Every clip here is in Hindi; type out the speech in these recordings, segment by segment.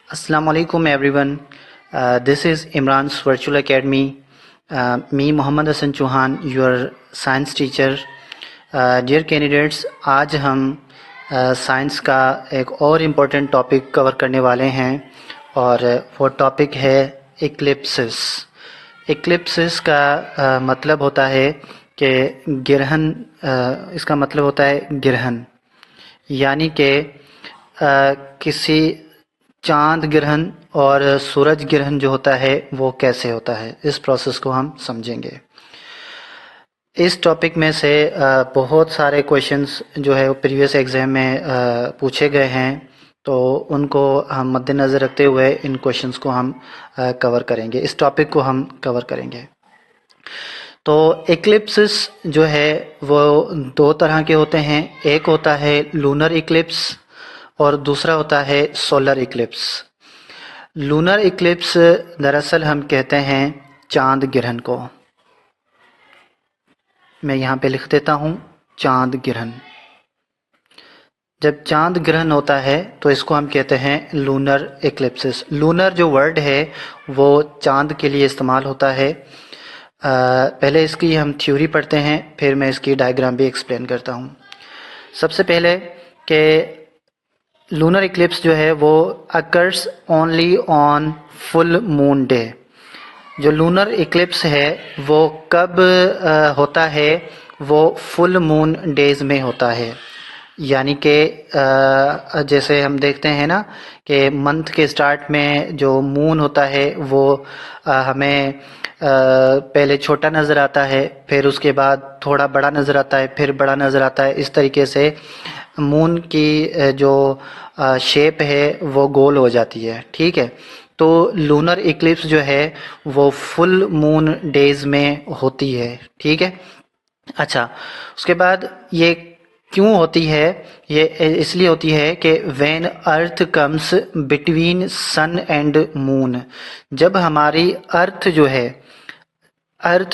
Assalamu alaikum everyone. This is Imran's Virtual Academy. Me Mohammad Hassan Chauhan, your science teacher. Dear candidates, आज हम साइंस का एक और इम्पोर्टेंट टॉपिक कवर करने वाले हैं और वो टॉपिक है इक्लिप्सिस। इक्लिप्सिस का मतलब होता है कि गिरहन, इसका मतलब होता है गिरहन, यानी कि किसी चांद ग्रहण और सूरज ग्रहण जो होता है वो कैसे होता है, इस प्रोसेस को हम समझेंगे। इस टॉपिक में से बहुत सारे क्वेश्चंस जो है वो प्रीवियस एग्जाम में पूछे गए हैं, तो उनको हम मद्देनज़र रखते हुए इन क्वेश्चंस को हम कवर करेंगे, इस टॉपिक को हम कवर करेंगे। तो एक्लिप्सिस जो है वो दो तरह के होते हैं, एक होता है लूनर इक्लिप्स और दूसरा होता है सोलर इक्लिप्स। लूनर इक्लिप्स दरअसल हम कहते हैं चांद ग्रहण को। मैं यहाँ पे लिख देता हूँ चांद ग्रहण। जब चांद ग्रहण होता है तो इसको हम कहते हैं लूनर इक्लिप्सिस। लूनर जो वर्ड है वो चांद के लिए इस्तेमाल होता है। पहले इसकी हम थ्योरी पढ़ते हैं, फिर मैं इसकी डायग्राम भी एक्सप्लेन करता हूँ। सबसे पहले कि लूनर इक्लिप्स जो है वो occurs only on full moon day. जो लूनर इक्लिप्स है वो कब होता है, वो फुल मून डेज में होता है। यानी कि जैसे हम देखते हैं ना कि मंथ के स्टार्ट में जो मून होता है वो हमें पहले छोटा नज़र आता है, फिर उसके बाद थोड़ा बड़ा नज़र आता है, फिर बड़ा नज़र आता है। इस तरीके से मून की जो शेप है वो गोल हो जाती है, ठीक है। तो लूनर इक्लिप्स जो है वो फुल मून डेज में होती है, ठीक है। अच्छा, उसके बाद ये क्यों होती है? ये इसलिए होती है कि when earth comes between sun and moon. जब हमारी अर्थ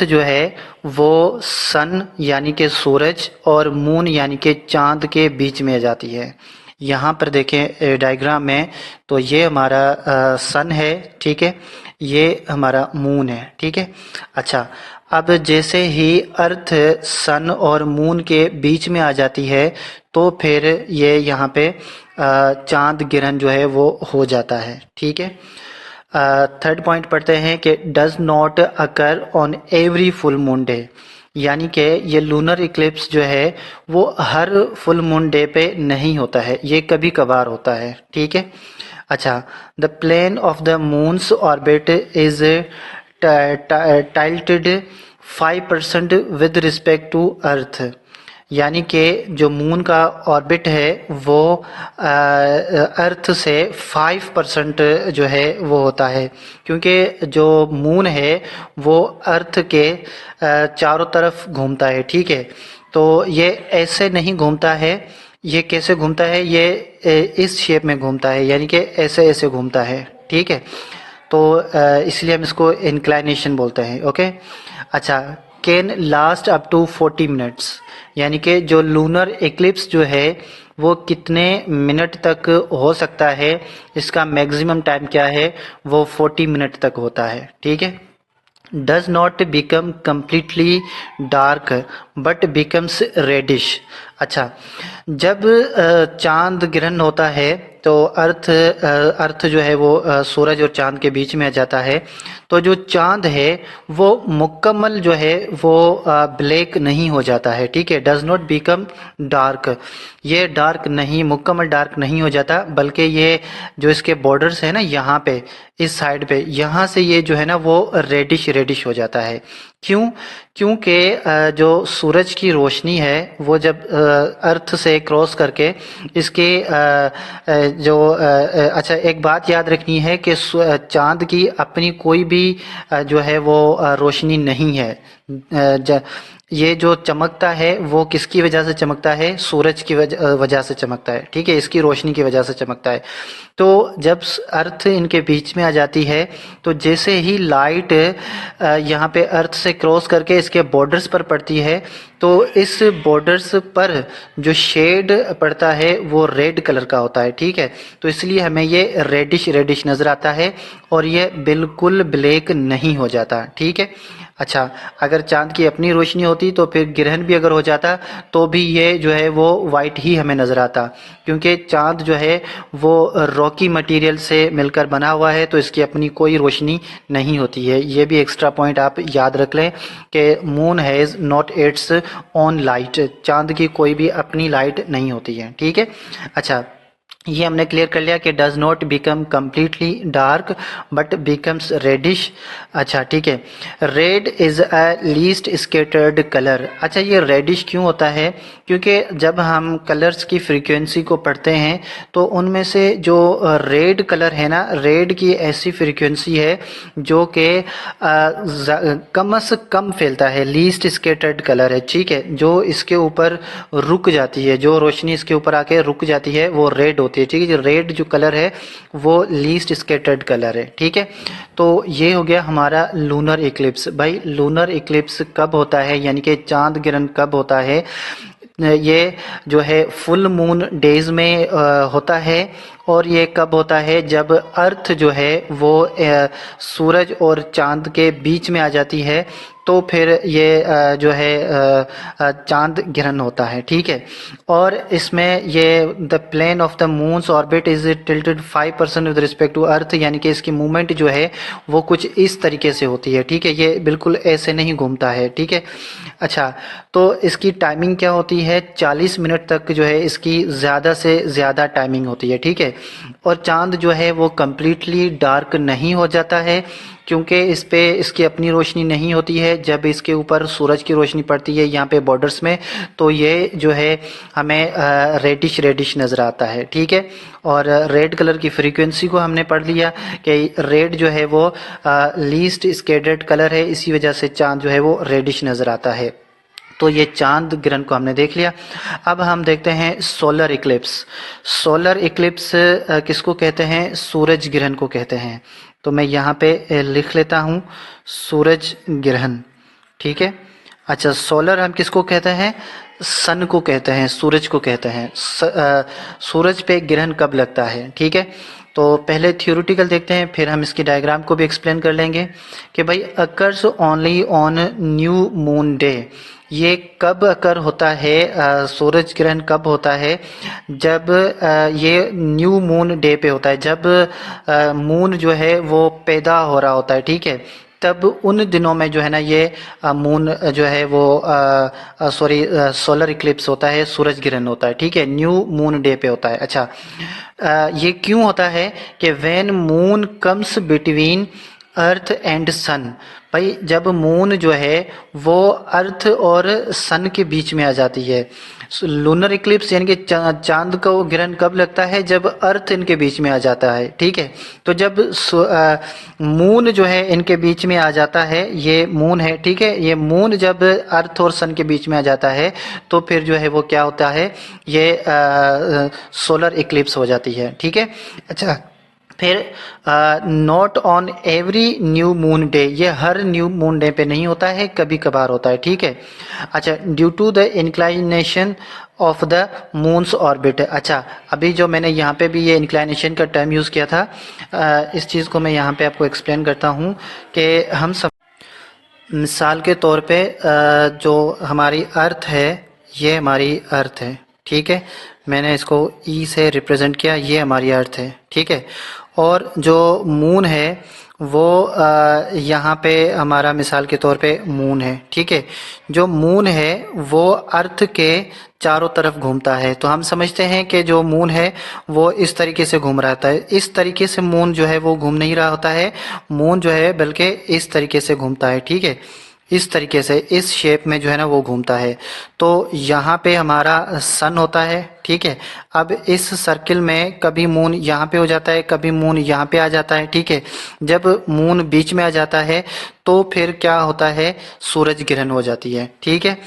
जो है वो सन यानी कि सूरज और मून यानी कि चांद के बीच में आ जाती है। यहाँ पर देखें डायग्राम में, तो ये हमारा सन है, ठीक है, ये हमारा मून है, ठीक है। अच्छा, अब जैसे ही अर्थ सन और मून के बीच में आ जाती है तो फिर ये यहाँ पे चांद ग्रहण जो है वो हो जाता है, ठीक है। थर्ड पॉइंट पढ़ते हैं कि does not occur on every full moon day. यानी कि ये लूनर इक्लिप्स जो है वो हर फुल मून डे पे नहीं होता है, ये कभी कभार होता है, ठीक है। अच्छा, the plane of the moon's orbit is tilted 5% with respect to earth. यानी कि जो मून का ऑर्बिट है वो अर्थ से 5% जो है वो होता है, क्योंकि जो मून है वो अर्थ के चारों तरफ घूमता है, ठीक है। तो ये ऐसे नहीं घूमता है, ये कैसे घूमता है, ये इस शेप में घूमता है, यानी कि ऐसे ऐसे घूमता है, ठीक है। तो इसलिए हम इसको इंक्लाइनेशन बोलते हैं, ओके। अच्छा, can last up to 40 minutes. यानी कि जो लूनर इक्लिप्स जो है वो कितने मिनट तक हो सकता है, इसका मैक्सिमम टाइम क्या है, वो 40 मिनट तक होता है, ठीक है। Does not become completely dark but becomes reddish. अच्छा, जब चांद ग्रहण होता है तो अर्थ जो है वो सूरज और चांद के बीच में आ जाता है, तो जो चांद है वो मुकम्मल जो है वो ब्लैक नहीं हो जाता है, ठीक है। डज नॉट बिकम डार्क, ये डार्क नहीं, मुकम्मल डार्क नहीं हो जाता, बल्कि ये जो इसके बॉर्डर्स है ना, यहाँ पे इस साइड पे, यहाँ से ये जो है ना वो रेडिश हो जाता है। क्यों? क्योंकि जो सूरज की रोशनी है वो जब अर्थ से क्रॉस करके इसके अच्छा, एक बात याद रखनी है कि चांद की अपनी कोई भी जो है वो रोशनी नहीं है। ये जो चमकता है वो किसकी वजह से चमकता है? सूरज की वजह से चमकता है, ठीक है, इसकी रोशनी की वजह से चमकता है। तो जब अर्थ इनके बीच में आ जाती है तो जैसे ही लाइट यहाँ पे अर्थ से क्रॉस करके इसके बॉर्डर्स पर पड़ती है तो इस बॉर्डर्स पर जो शेड पड़ता है वो रेड कलर का होता है, ठीक है। तो इसलिए हमें ये रेडिश रेडिश नज़र आता है और ये बिल्कुल ब्लैक नहीं हो जाता, ठीक है। अच्छा, अगर चाँद की अपनी रोशनी होती तो फिर ग्रहण भी अगर हो जाता तो भी ये जो है वो वाइट ही हमें नज़र आता, क्योंकि चाँद जो है वो रॉकी मटेरियल से मिलकर बना हुआ है तो इसकी अपनी कोई रोशनी नहीं होती है। ये भी एक्स्ट्रा पॉइंट आप याद रख लें कि moon has not its own light, चाँद की कोई भी अपनी लाइट नहीं होती है, ठीक है। अच्छा, ये हमने क्लियर कर लिया कि does not become completely dark but becomes reddish. अच्छा, ठीक है। Red is a least scattered colour. अच्छा, ये रेडिश क्यों होता है? क्योंकि जब हम कलर्स की फ्रीक्वेंसी को पढ़ते हैं तो उनमें से जो रेड कलर है ना, रेड की ऐसी फ्रीक्वेंसी है जो कि कम से कम फैलता है, लीस्ट स्केटर्ड कलर है, ठीक है। जो इसके ऊपर रुक जाती है, जो रोशनी इसके ऊपर आके रुक जाती है वो रेड होती है, ठीक है। रेड जो कलर है वो लीस्ट स्केटर्ड कलर है, ठीक है। तो ये हो गया हमारा लूनर इक्लिप्स। भाई लूनर इक्लिप्स कब होता है, यानी कि चांद ग्रहण कब होता है? ये जो है फुल मून डेज में होता है। और ये कब होता है? जब अर्थ जो है वो सूरज और चांद के बीच में आ जाती है तो फिर ये जो है चांद ग्रहण होता है, ठीक है। और इसमें ये the plane of the moon's orbit is tilted 5% with respect to earth, यानी कि इसकी मूवमेंट जो है वो कुछ इस तरीके से होती है, ठीक है। ये बिल्कुल ऐसे नहीं घूमता है, ठीक है। अच्छा, तो इसकी टाइमिंग क्या होती है? 40 मिनट तक जो है इसकी ज़्यादा से ज़्यादा टाइमिंग होती है, ठीक है। और चांद जो है वो कम्प्लीटली डार्क नहीं हो जाता है क्योंकि इस पे इसकी अपनी रोशनी नहीं होती है। जब इसके ऊपर सूरज की रोशनी पड़ती है यहाँ पे बॉर्डर्स में तो ये जो है हमें रेडिश रेडिश नज़र आता है, ठीक है। और रेड कलर की फ्रीक्वेंसी को हमने पढ़ लिया कि रेड जो है वो लीस्ट स्केडर्ड कलर है, इसी वजह से चांद जो है वो रेडिश नज़र आता है। तो ये चांद ग्रहण को हमने देख लिया। अब हम देखते हैं सोलर इक्लिप्स। सोलर इक्लिप्स किसको कहते हैं? सूरज ग्रहण को कहते हैं। तो मैं यहाँ पे लिख लेता हूँ सूरज ग्रहण, ठीक है। अच्छा, सोलर हम किसको कहते हैं? सन को कहते हैं, सूरज को कहते हैं। सूरज पे ग्रहण कब लगता है, ठीक है। तो पहले थ्योरेटिकल देखते हैं, फिर हम इसकी डायग्राम को भी एक्सप्लेन कर लेंगे कि भाई occurs only on new moon day. ये कब अकर होता है? सूरज ग्रहण कब होता है? जब ये न्यू मून डे पे होता है, जब मून जो है वो पैदा हो रहा होता है, ठीक है। तब उन दिनों में जो है ना ये मून जो है वो सोलर इक्लिप्स होता है, सूरज ग्रहण होता है, ठीक है। न्यू मून डे पे होता है। अच्छा, ये क्यों होता है कि when moon comes between earth and sun. भाई जब मून जो है वो अर्थ और सन के बीच में आ जाती है। लूनर इक्लिप्स यानी कि चांद का ग्रहण कब लगता है? जब अर्थ इनके बीच में आ जाता है, ठीक है। तो जब मून जो है इनके बीच में आ जाता है, ये मून है, ठीक है, ये मून जब अर्थ और सन के बीच में आ जाता है तो फिर जो है वो क्या होता है? ये सोलर इक्लिप्स हो जाती है, ठीक है। अच्छा, फिर not on every new moon day, ये हर न्यू मून डे पे नहीं होता है, कभी कभार होता है, ठीक है। अच्छा, due to the inclination of the moon's orbit. अच्छा, अभी जो मैंने यहाँ पे भी ये इंक्लाइनेशन का टर्म यूज़ किया था, इस चीज़ को मैं यहाँ पे आपको एक्सप्लेन करता हूँ कि हम सब मिसाल के तौर पे जो हमारी अर्थ है, ये हमारी अर्थ है, ठीक है। मैंने इसको ई से रिप्रेजेंट किया, ये हमारी अर्थ है, ठीक है। और जो मून है वो यहाँ पे हमारा मिसाल के तौर पे मून है, ठीक है। जो मून है वो अर्थ के चारों तरफ घूमता है, तो हम समझते हैं कि जो मून है वो इस तरीके से घूम रहा है। इस तरीके से मून जो है वो घूम नहीं रहा होता है, मून जो है बल्कि इस तरीके से घूमता है, ठीक है। इस तरीके से, इस शेप में जो है ना वो घूमता है। तो यहाँ पे हमारा सन होता है, ठीक है। अब इस सर्किल में कभी मून यहाँ पे हो जाता है, कभी मून यहाँ पे आ जाता है, ठीक है। जब मून बीच में आ जाता है तो फिर क्या होता है, सूरज ग्रहण हो जाती है, ठीक है,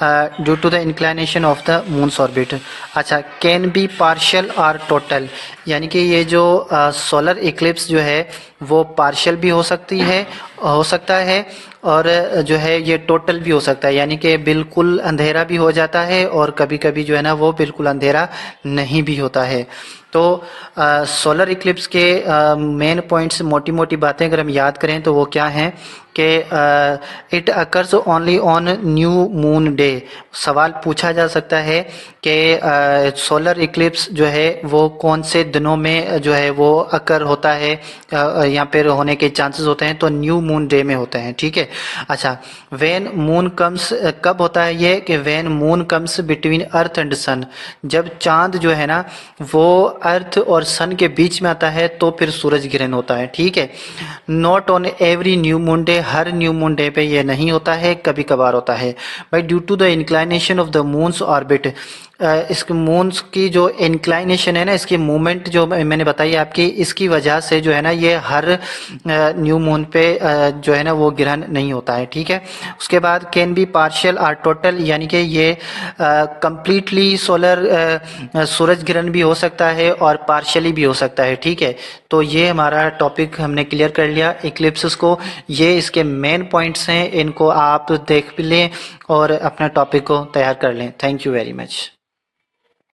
due to the inclination of the moon's orbit. अच्छा, कैन बी पार्शियल और टोटल, यानी कि ये जो सोलर इक्लिप्स जो है वो पार्शियल भी हो सकती है, हो सकता है, और जो है ये टोटल भी हो सकता है, यानी कि बिल्कुल अंधेरा भी हो जाता है और कभी कभी जो है ना वो बिल्कुल अंधेरा नहीं भी होता है। तो सोलर इक्लिप्स के मेन पॉइंट्स, मोटी मोटी बातें अगर हम याद करें तो वो क्या हैं कि it occurs only on new moon day. सवाल पूछा जा सकता है कि सोलर इक्लिप्स जो है वो कौन से दिनों में जो है वो अकर होता है, या फिर होने के चांसेस होते हैं, तो न्यू मून डे में होते हैं, ठीक है। अच्छा, व्हेन मून कम्स, कब होता है ये कि when moon comes between earth and sun, जब चांद जो है ना वो अर्थ और सन के बीच में आता है तो फिर सूरज ग्रहण होता है, ठीक है। Not on every new moon day, हर न्यू मून डे पे ये नहीं होता है, कभी कभार होता है। By due to the inclination of the moon's orbit, इसके मून्स की जो इंक्लाइनेशन है ना, इसकी मूवमेंट जो मैंने बताई आपकी, इसकी वजह से जो है ना ये हर न्यू मून पे जो है ना वो ग्रहण नहीं होता है, ठीक है। उसके बाद कैन बी पार्शियल और टोटल, यानी कि ये कंप्लीटली सोलर सूरज ग्रहण भी हो सकता है और पार्शियली भी हो सकता है, ठीक है। तो ये हमारा टॉपिक हमने क्लियर कर लिया इक्लिप्सेस को। ये इसके मेन पॉइंट्स हैं, इनको आप देख भी लें और अपना टॉपिक को तैयार कर लें। Thank you very much.